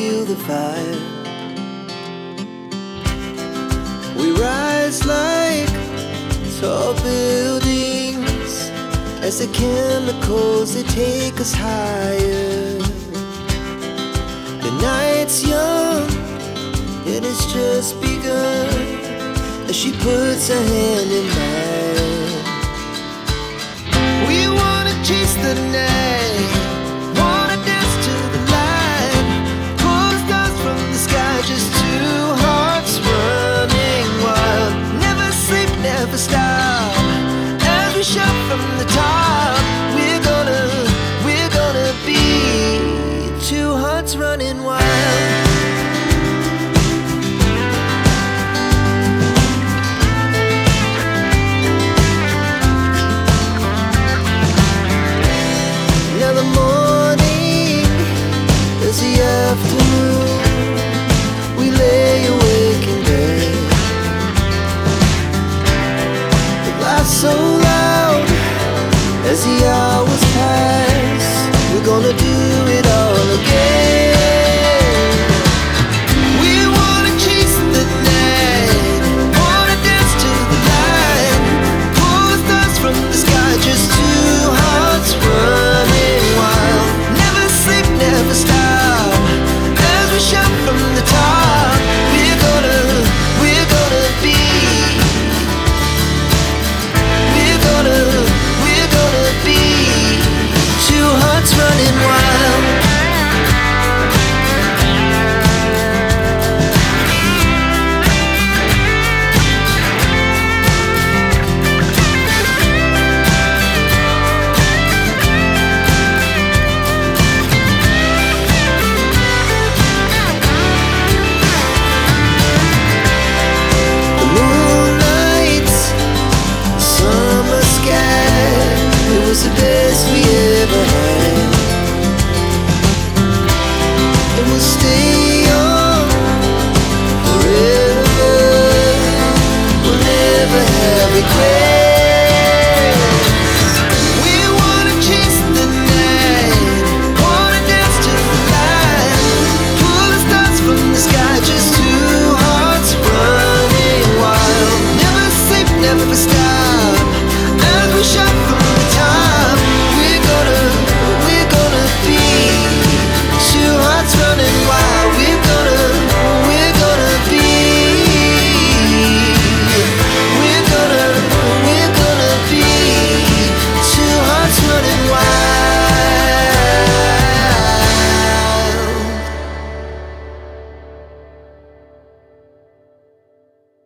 feel the fire. We rise like tall buildings as the chemicals, they take us higher. The night's young, it has just begun as she puts her hand in mine. We wanna chase the night, wanna dance to the light, pull stars from the sky, just two hearts running wild. Never sleep, never stop, as we shout from the top. We're gonna be two hearts running wild. Now the morning is the afternoon. We lay awake in bed. The laughs so loud as the hours pass. We're gonna do it all again. We wanna chase the night, wanna dance to the light, pull stars from the sky, just two hearts running wild. Never sleep, never stop, as we shout from the top. We're gonna be, we're gonna be two hearts running wild. The moonlight, summer sky, it was the best we ever had. It was